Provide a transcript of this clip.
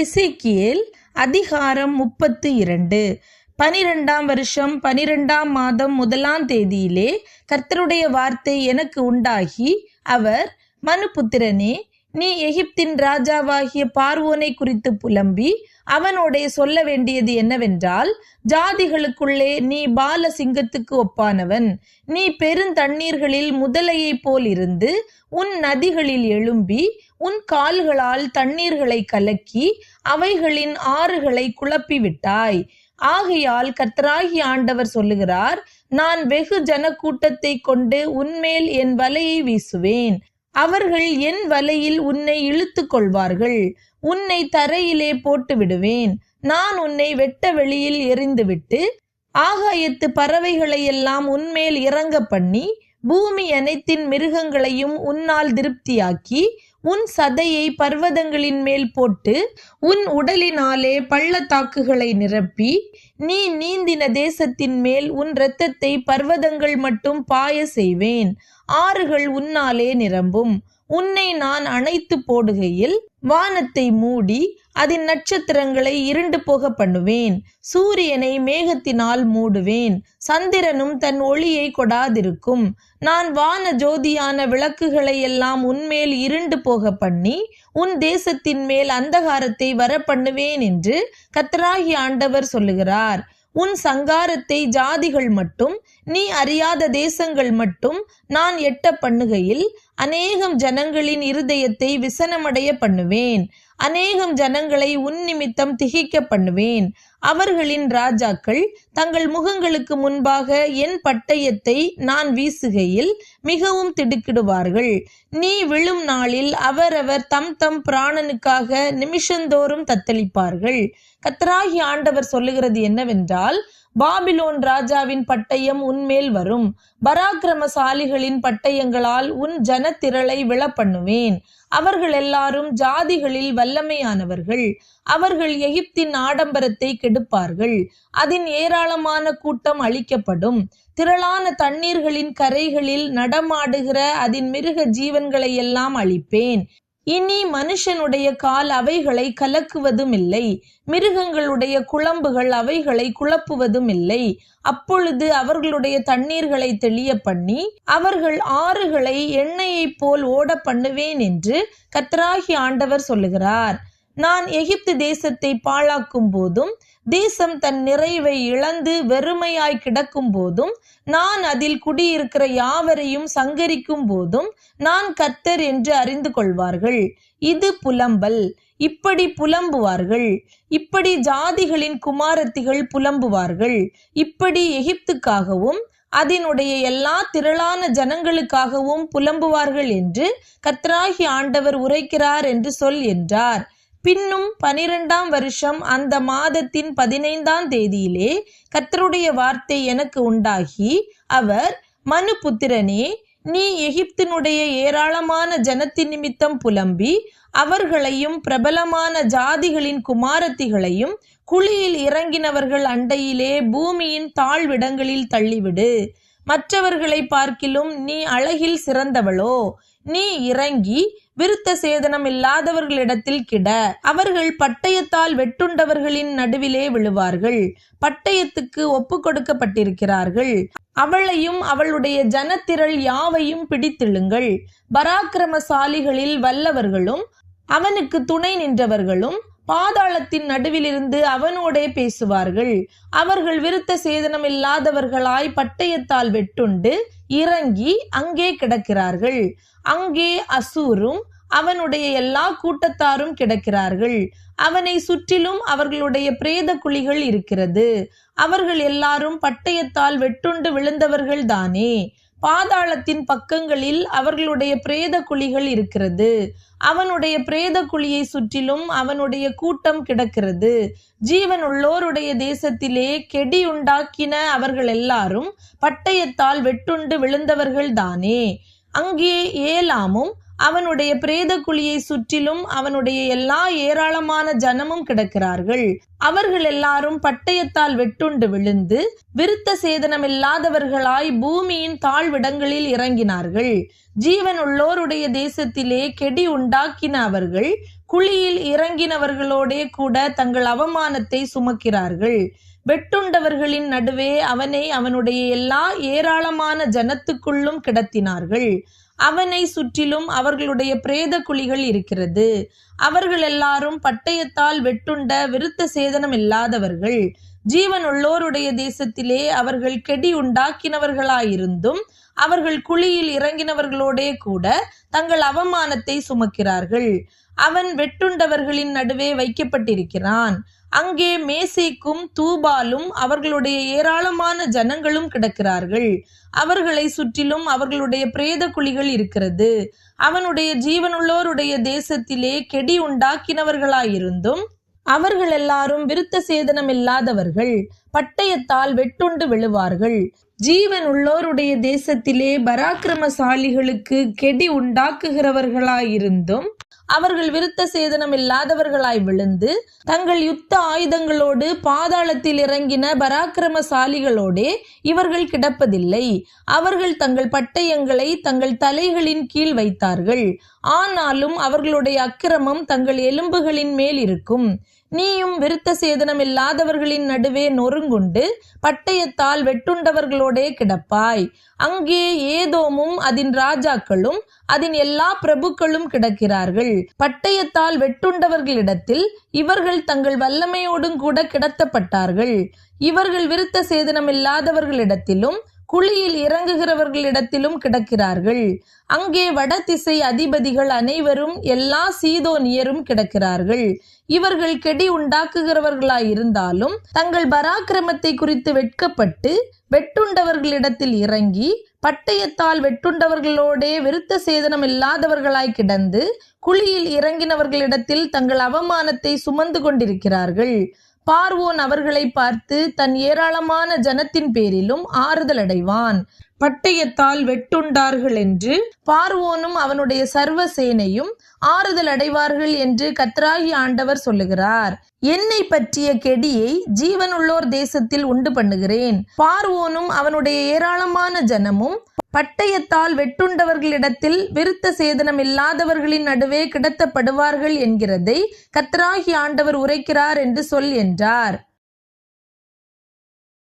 எசேக்கியேல் அதிகாரம் 32. 12ஆம் வருஷம் 12ஆம் மாதம் 1ஆம் தேதியிலே கர்த்தருடைய வார்த்தை எனக்கு உண்டாகி, அவர், மனுபுத்திரனே, நீ எகிப்தின் ராஜாவாகிய பார்வோனை குறித்து புலம்பி அவனோடே சொல்ல வேண்டியது என்னவென்றால், ஜாதிகளுக்குள்ளே நீ பால சிங்கத்துக்கு ஒப்பானவன். நீ பெருந்தண்ணீர்களில் முதலையைப் போல் இருந்து உன் நதிகளில் எழும்பி உன் கால்களால் தண்ணீர்களை கலக்கி அவைகளின் ஆறுகளை குழப்பிவிட்டாய். ஆகையால் கர்த்தராகிய ஆண்டவர் சொல்லுகிறார், நான் வெகு ஜனக்கூட்டத்தை கொண்டு உன்மேல் என் வலையை வீசுவேன். அவர்கள் என் வலையில் உன்னை இழுத்து கொள்வார்கள். உன்னை தரையிலே போட்டு விடுவேன். நான் உன்னை வெட்ட வெளியில் எறிந்துவிட்டு ஆகாயத்து பறவைகளை எல்லாம் உன்மேல் இறங்க பண்ணி பூமி அனைத்தின் மிருகங்களையும் உன்னால் திருப்தியாக்கி உன் சதையை பர்வதங்களின் மேல் போட்டு உன் உடலினாலே பள்ளத்தாக்குகளை நிரப்பி நீ நீந்தின தேசத்தின் மேல் உன் இரத்தத்தை பர்வதங்கள் மட்டும் பாய செய்வேன். ஆறுகள் உன்னாலே நிரம்பும். உன்னை நான் அணைத்து போடுகையில் வானத்தை மூடி அதன் நட்சத்திரங்களை இருண்டு போக பண்ணுவேன். சூரியனை மேகத்தினால் மூடுவேன். சந்திரனும் தன் ஒளியை கொடாதிருக்கும். நான் வான ஜோதியான விளக்குகளை எல்லாம் உன்மேல் இருண்டு போக பண்ணி உன் தேசத்தின் மேல் அந்தகாரத்தை வர பண்ணுவேன் என்று கர்த்தராகிய ஆண்டவர் சொல்லுகிறார். உன் சங்காரத்தை ஜாதிகள் மட்டும் நீ அறியாத தேசங்கள் மட்டும் நான் எட்ட பண்ணுகையில் அநேகம் ஜனங்களின் இருதயத்தை விசனமடைய பண்ணுவேன். அநேகம் ஜனங்களை உன் நிமித்தம் திகைக்க பண்ணுவேன். அவர்களின் ராஜாக்கள் தங்கள் முகங்களுக்கு முன்பாக என் பட்டயத்தை நான் வீசுகையில் மிகவும் திடுக்கிடுவார்கள். நீ விழும் நாளில் அவரவர் தம் தம் பிராணனுக்காக நிமிஷந்தோறும் தத்தளிப்பார்கள். கர்த்தராகிய ஆண்டவர் சொல்லுகிறது என்னவென்றால், பாபிலோன் ராஜாவின் பட்டயம் உன்மேல் வரும். பராக்கிரமசாலிகளின் பட்டயங்களால் உன் ஜனத்திரளை விழப்பண்ணுவேன். அவர்கள் எல்லாரும் ஜாதிகளில் வல்லமையானவர்கள். அவர்கள் எகிப்தின் ஆடம்பரத்தை கெடுப்பார்கள். அதன் ஏராளமான கூட்டம் அழிக்கப்படும். திரளான தண்ணீர்களின் கரைகளில் நடமாடுகிற அதன் மிருக ஜீவன்களை எல்லாம் அழிப்பேன். இனி மனுஷனுடைய கால் அவைகளை கலக்குவதும் இல்லை. மிருகங்களுடைய குளம்புகள் அவைகளை குழப்புவதும் இல்லை. அப்பொழுது அவர்களுடைய தண்ணீர்களை தெளிய பண்ணி அவர்கள் ஆறுகளை எண்ணெயைப் போல் ஓட பண்ணுவேன் என்று கர்த்தராகிய ஆண்டவர் சொல்லுகிறார். நான் எகிப்து தேசத்தை பாழாக்கும் போதும் தேசம் தன் நிறைவை இழந்து வெறுமையாய் கிடக்கும் போதும் நான் அதில் குடியிருக்கிற யாவரையும் சங்கரிக்கும் போதும் நான் கர்த்தர் என்று அறிந்து கொள்வார்கள். இது புலம்பல். இப்படி புலம்புவார்கள். இப்படி ஜாதிகளின் குமாரத்திகள் புலம்புவார்கள். இப்படி எகிப்துக்காகவும் அதனுடைய எல்லா திரளான ஜனங்களுக்காகவும் புலம்புவார்கள் என்று கர்த்தராகிய ஆண்டவர் உரைக்கிறார் என்று சொல் என்றார். பின்னும் 12ஆம் வருஷம் அந்த மாதத்தின் 15ஆம் தேதியிலே கர்த்தருடைய வார்த்தை எனக்கு உண்டாகி, அவர், மனுபுத்திரனே, நீ எகிப்தினுடைய ஏராளமான ஜனத்தின் நிமித்தம் புலம்பி அவர்களையும் பிரபலமான ஜாதிகளின் குமாரத்திகளையும் குழியில் இறங்கினவர்கள் அண்டையிலே பூமியின் தாழ்விடங்களில் தள்ளிவிடு. மற்றவர்களை பார்க்கிலும் நீ அழகில் சிறந்தவளோ? நீ இறங்கி விருத்த சேதனம் இல்லாதவர்களிடத்தில் கிட. அவர்கள் பட்டயத்தால் வெட்டுண்டவர்களின் நடுவிலே விழுவார்கள். பட்டயத்துக்கு ஒப்பு கொடுக்கப்பட்டிருக்கிறார்கள். அவளையும் அவளுடைய ஜனத்திரள் யாவையும் பிடித்திழுங்கள். பராக்கிரமசாலிகளில் வல்லவர்களும் அவனுக்கு துணை நின்றவர்களும் பாதாளத்தின் நடுவிலிருந்து அவனோடே பேசுவார்கள். அவர்கள் விருத்த சேதனம் இல்லாதவர்களாய் பட்டயத்தால் வெட்டுண்டு இறங்கி அங்கே கிடக்கிறார்கள். அங்கே அசூரும் அவனுடைய எல்லா கூட்டத்தாரும் கிடக்கிறார்கள். அவனை சுற்றிலும் அவர்களுடைய பிரேத குழிகள் இருக்கிறது. அவர்கள் எல்லாரும் பட்டயத்தால் வெட்டுண்டு விழுந்தவர்கள் தானே. பாதாளத்தின் பக்கங்களில் அவர்களுடைய பிரேத குழிகள் இருக்கிறது. அவனுடைய பிரேத குழியை சுற்றிலும் அவனுடைய கூட்டம் கிடக்கிறது. ஜீவன் உள்ளோருடைய தேசத்திலே கெடி உண்டாக்கின அவர்கள் எல்லாரும் பட்டயத்தால் வெட்டுண்டு விழுந்தவர்கள் தானே. அங்கே ஏலாமும் அவனுடைய பிரேத குழியை சுற்றிலும் அவனுடைய எல்லா ஏராளமான ஜனமும் கிடக்கிறார்கள். அவர்கள் எல்லாரும் பட்டயத்தால் வெட்டுண்டு விழுந்து விருத்த சேதனம் இல்லாதவர்களாய் பூமியின் தாழ்விடங்களில் இறங்கினார்கள். ஜீவன் உள்ளோருடைய தேசத்திலே கெடி உண்டாக்கின அவர்கள் குழியில் இறங்கினவர்களோடே கூட தங்கள் அவமானத்தை சுமக்கிறார்கள். வெட்டுண்டவர்களின் நடுவே அவனை அவனுடைய எல்லா ஏராளமான ஜனத்துக்குள்ளும் கிடத்தினார்கள். அவனை சுற்றிலும் அவர்களுடைய பிரேத குழிகள் இருக்கிறது. அவர்கள் எல்லாரும் பட்டயத்தால் வெட்டுண்ட விருத்த சேதனம் இல்லாதவர்கள். ஜீவன் உள்ளோருடைய தேசத்திலே அவர்கள் கெடி உண்டாக்கினவர்களாயிருந்தும் அவர்கள் குழியில் இறங்கினவர்களோடே கூட தங்கள் அவமானத்தை சுமக்கிறார்கள். அவன் வெட்டுண்டவர்களின் நடுவே வைக்கப்பட்டிருக்கிறான். அங்கே மேசேக்கும் தூபாலும் அவர்களுடைய ஏராளமான ஜனங்களும் கிடக்கிறார்கள். அவர்களை சுற்றிலும் அவர்களுடைய பிரேத குழிகள் இருக்கிறது. அவனுடைய ஜீவனுள்ளோருடைய தேசத்திலே கெடி உண்டாக்கினவர்களாயிருந்தும் அவர்கள் எல்லாரும் விருத்த சேதனம் இல்லாதவர்கள். பட்டயத்தால் வெட்டுண்டு விழுவார்கள். ஜீவன் உள்ளோருடைய தேசத்திலே பராக்கிரமசாலிகளுக்கு கெடி உண்டாக்குகிறவர்களாயிருந்தும் அவர்கள் விருத்த சேதனம் இல்லாதவர்களாய் விழுந்து தங்கள் யுத்த ஆயுதங்களோடு பாதாளத்தில் இறங்கின பராக்கிரமசாலிகளோடே இவர்கள் கிடப்பதில்லை. அவர்கள் தங்கள் பட்டயங்களை தங்கள் தலைகளின் கீழ் வைத்தார்கள். ஆனாலும் அவர்களுடைய அக்கிரமம் தங்கள் எலும்புகளின் மேல் இருக்கும். நீயும் விருத்த சேதனம் இல்லாதவர்களின் நடுவே நொறுங்குண்டு பட்டயத்தால் வெட்டுண்டவர்களோடே கிடப்பாய். அங்கே ஏதோமும் அதன் ராஜாக்களும் அதன் எல்லா பிரபுக்களும் கிடக்கிறார்கள். பட்டயத்தால் வெட்டுண்டவர்களிடத்தில் இவர்கள் தங்கள் வல்லமையோடும் கூட கிடத்தப்பட்டார்கள். இவர்கள் விருத்த சேதனம் இல்லாதவர்களிடத்திலும் குழியில் இறங்குகிறவர்களிடத்திலும் கிடக்கிறார்கள். அங்கே வடதிசை அதிபதிகள் அனைவரும் எல்லா சீதோனியரும் கிடக்கிறார்கள். இவர்கள் கெடி உண்டாக்குகிறவர்களாயிருந்தாலும் தங்கள் பராக்கிரமத்தை குறித்து வெட்கப்பட்டு வெட்டுண்டவர்களிடத்தில் இறங்கி பட்டயத்தால் வெட்டுண்டவர்களோடே விருத்த சேதனம் இல்லாதவர்களாய் கிடந்து குழியில் இறங்கினவர்களிடத்தில் தங்கள் அவமானத்தை சுமந்து கொண்டிருக்கிறார்கள். பார்வோன் அவர்களை பார்த்து தன் ஏராளமான ஜனத்தின் பேரிலும் ஆறுதல் அடைவான். பட்டயத்தால் வெட்டுண்டார்கள் என்று பார்வோனும் அவனுடைய சர்வ சேனையும் ஆறுதல் அடைவார்கள் என்று கர்த்தராகிய ஆண்டவர் சொல்லுகிறார். என்னை பற்றிய கெடியை ஜீவனுள்ளோர் தேசத்தில் உண்டு பண்ணுகிறேன். பார்வோனும் அவனுடைய ஏராளமான ஜனமும் பட்டயத்தால் வெட்டுண்டவர்களிடத்தில் விருத்த சேதனம் இல்லாதவர்களின் நடுவே கிடத்தப்படுவார்கள் என்கிறதை கர்த்தராகிய ஆண்டவர் உரைக்கிறார் என்று சொல் என்றார்.